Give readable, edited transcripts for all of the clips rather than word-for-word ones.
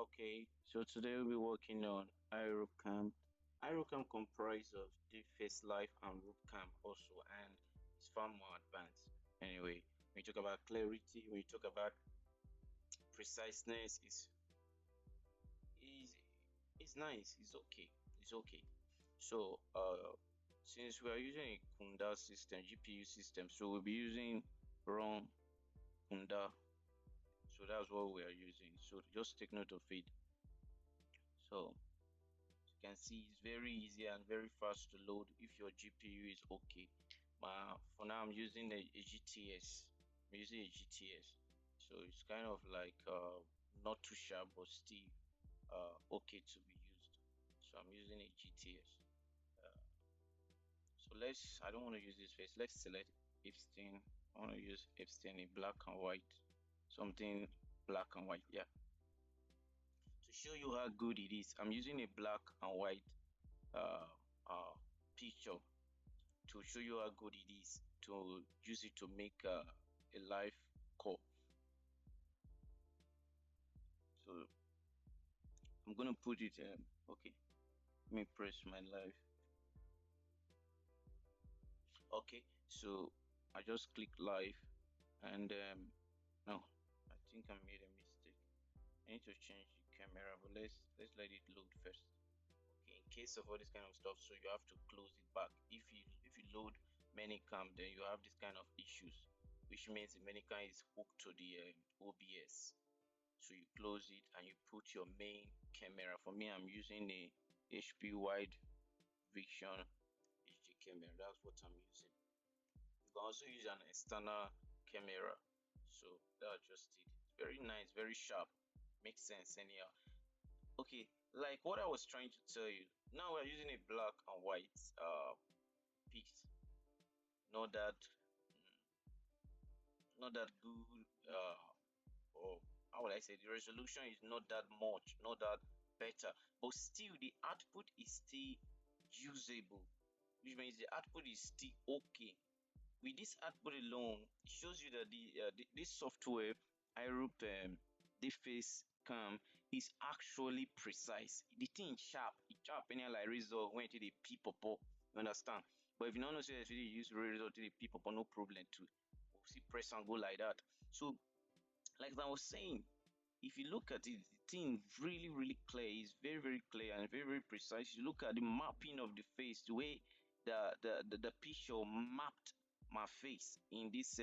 Okay, so today we'll be working on iRoopCam. iRoopCam comprises of deepface live and roopcam also, and it's far more advanced. Anyway, when you talk about clarity, when you talk about preciseness, is it's nice. It's okay. It's okay. So, since we are using a Kunda system, GPU system, so we'll be using ROM Kunda. So that's what we are using. So just take note of it. So you can see it's very easy and very fast to load if your GPU is okay. For now I'm using a GTS. I'm using a GTS, so it's kind of like not too sharp but still okay to be used. So I'm using a GTS. Uh, so I don't want to use this face. Let's select Epstein. I want to use Epstein in black and white, something black and white. Yeah, to show you how good it is, I'm using a black and white uh, picture to show you how good it is to use it to make a live call. So I'm gonna put it okay, let me press my live. Okay, so I just click live, and no, I think I made a mistake. I need to change the camera, but let's let it load first. Okay, in case of all this kind of stuff, so you have to close it back. If you load many cam, then you have this kind of issues, which means the many cam is hooked to the OBS. So you close it and you put your main camera. For me, I'm using a HP wide vision HD camera. That's what I'm using. You can also use an external camera. So that's just it. It's very nice, very sharp, makes sense anyhow. Okay, like what I was trying to tell you, now we're using a black and white piece. Not that not that good, or how would I say, the resolution is not that much, not that better, but still the output is still usable, which means the output is still okay. With this output alone, it shows you that this software iRoop DeepFaceCam is actually precise. The thing sharp, it sharp any like result when it dey peep up, you understand? But if you don't know say you use result to dey peep up, no problem too. We'll see press and go like that. So like I was saying, if you look at it, the thing really clear. It's very clear and very precise. You look at the mapping of the face, the way the picture mapped my face in this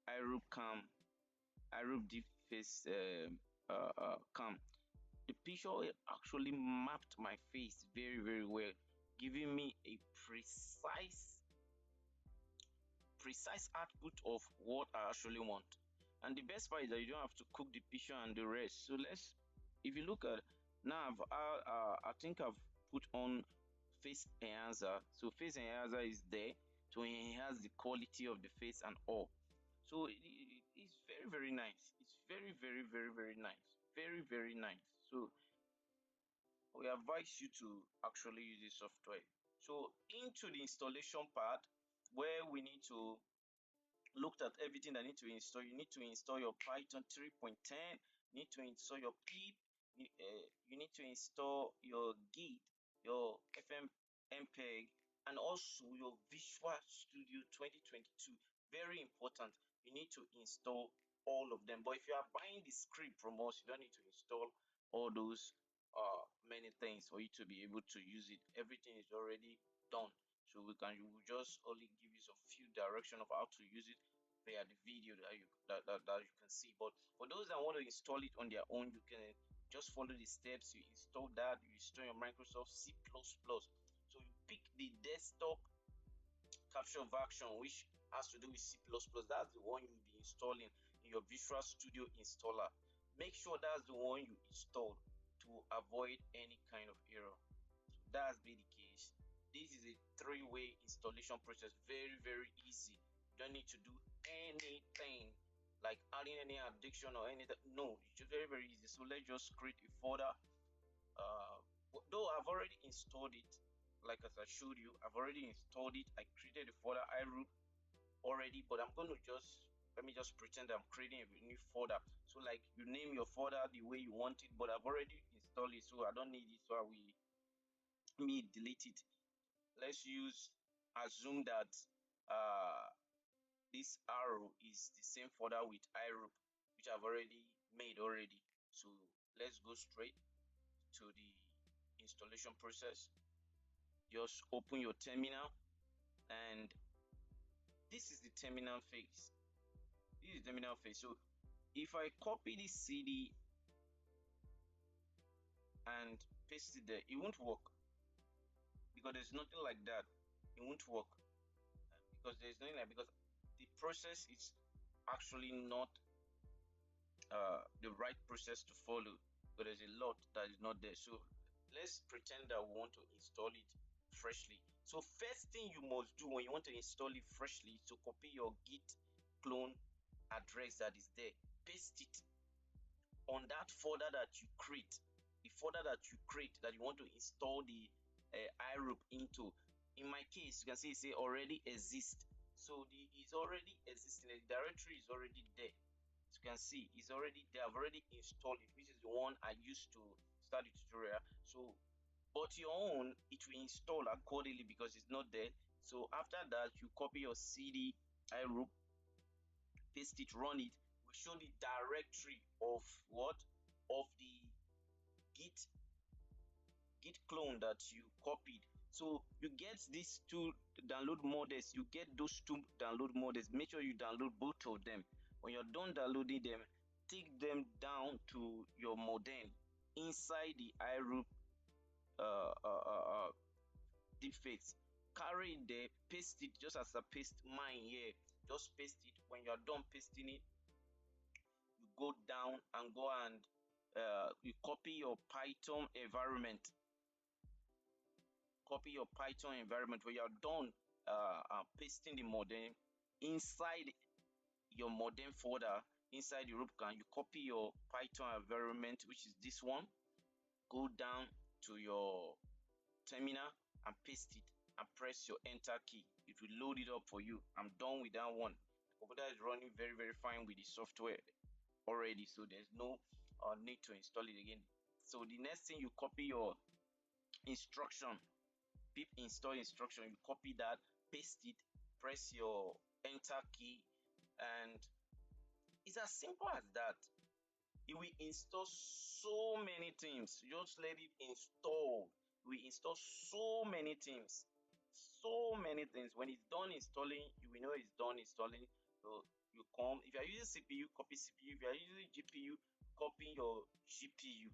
iRoopCam, iRoopDeepFaceCam. The picture actually mapped my face very well, giving me a precise output of what I actually want. And the best part is that you don't have to cook the picture and the rest. So if you look at now, I think I've put on face enhancer. So face enhancer is there to enhance the quality of the face and all. So it's very nice. It's very nice, very nice. So we advise you to actually use this software. So into the installation part, where we need to looked at everything that need to install. You need to install your Python 3.10, you need to install your pip, you need to install your git, your fmpeg, and also your Visual Studio 2022. Very important, you need to install all of them. But if you are buying the script from us, you don't need to install all those many things for you to be able to use it. Everything is already done. So we will just only give you some few direction of how to use it via the video that you can see. But for those that want to install it on their own, you can just follow the steps. You install that, you install your Microsoft C++. So you pick the desktop capture version which has to do with C++. That's the one you'll be installing in your Visual Studio installer. Make sure that's the one you install to avoid any kind of error. So that's be the case. This is a three-way installation process, very easy. You don't need to do anything like adding any addiction or anything. No, it's just very easy. So let's just create a folder. Though I've already installed it, like as I showed you, I've already installed it. I created a folder iRoop already, but I'm going to just let me just pretend I'm creating a new folder. So like you name your folder the way you want it, but I've already installed it, so I don't need it, so I will delete it. Let's assume that this arrow is the same folder with iRoop, which I've already made already. So let's go straight to the installation process. Just open your terminal, and this is the terminal face. This is the terminal face. So if I copy this CD and paste it there, it won't work, because there's nothing like that. It won't work because there's nothing like, because the process is actually not the right process to follow, but there's a lot that is not there. So let's pretend that we want to install it freshly. So first thing you must do when you want to install it freshly is to copy your git clone address that is there, paste it on that folder that you create, the folder that you create that you want to install the iRoop into. In my case, you can see it say already exist, so it's already existing, the directory is already there. As you can see, it's already there. I've already installed it, which is the one I used to start the tutorial. So but your own, it will install accordingly because it's not there. So after that, you copy your CD iRoop, paste it, run it, will show the directory of what, of the git clone that you copied. So you get these two download models, you get those two download models. Make sure you download both of them. When you're done downloading them, take them down to your modem inside the iRoop deepface. Carry it there, paste it just as I paste mine here. Just paste it. When you're done pasting it, you go down and you copy your Python environment. Copy your Python environment. When you're done pasting the modem inside your modem folder, inside the roopcam, you copy your Python environment, which is this one. Go down to your terminal and paste it and press your enter key. It will load it up for you. I'm done with that one. The computer is running very fine with the software already, so there's no need to install it again. So the next thing, you copy your instruction, pip install instruction. You copy that, paste it, press your enter key, and it's as simple as that. It will install so many things. Just let it install. We install so many things, when it's done installing, you will know it's done installing. So you come, if you are using CPU, copy CPU. If you are using GPU, copy your GPU,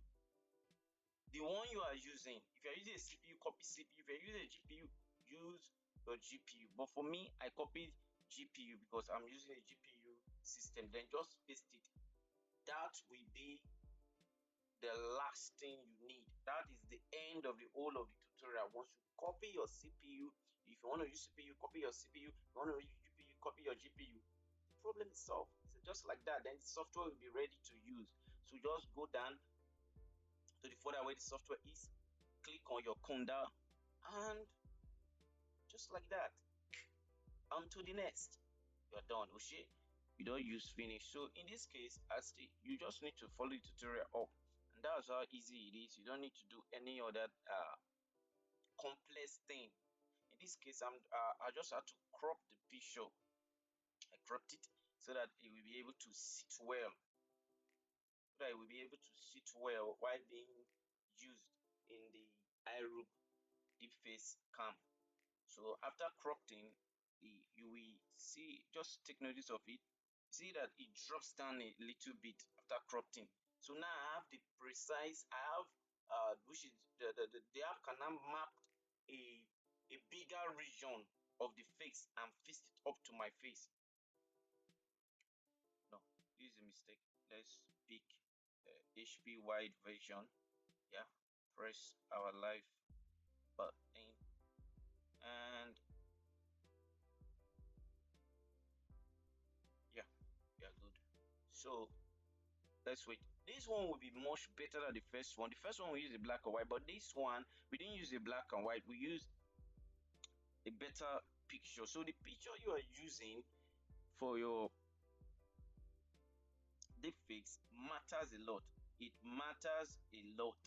the one you are using. If you are using a CPU, copy CPU. If you are using a GPU, use your GPU. But for me, I copied GPU because I'm using a GPU system. Then just paste it. That will be the last thing you need. That is the end of the whole of the tutorial. Once you copy your CPU, if you want to use CPU, copy your CPU. If you want to use GPU, copy your GPU. The problem is solved. So just like that, then the software will be ready to use. So just go down to the folder where the software is, click on your conda, and just like that, on to the next. You're done. Oshé, you don't use finish. So in this case, you just need to follow the tutorial up, and that's how easy it is. You don't need to do any other complex thing. In this case, I just had to crop the picture. I cropped it so that it will be able to sit well. So that it will be able to sit well while being used in the iRoopDeepFaceCam. So after cropping, you will see, just take notice of it. See that it drops down a little bit after cropping. So now I have the precise, which is the app can now map a bigger region of the face and fix it up to my face. No, this is a mistake. Let's pick HP wide version. Yeah, press our live button, and yeah, we are good. So let's wait. This one will be much better than the first one. The first one we used a black and white, but this one we didn't use a black and white. We used a better picture. So the picture you are using for your it matters a lot. It matters a lot.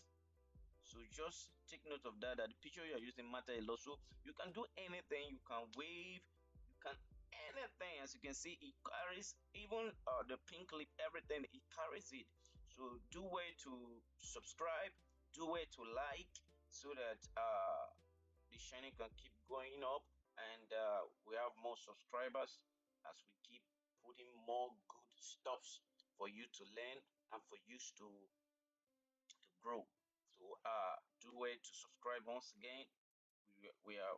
So just take note of that, that the picture you are using matter a lot. So you can do anything, you can wave, you can anything. As you can see, it carries even the pink lip, everything, it carries it. So do way to subscribe, do way to like, so that the channel can keep going up, and we have more subscribers as we keep putting more good stuffs for you to learn and for you to grow. So do way to subscribe once again. We are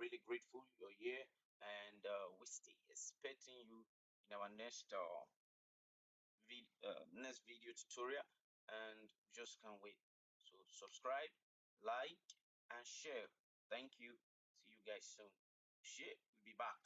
really grateful you're here, and we stay expecting you in our next video tutorial, and just can't wait. So subscribe, like, and share. Thank you. See you guys soon. Shit, we'll be back.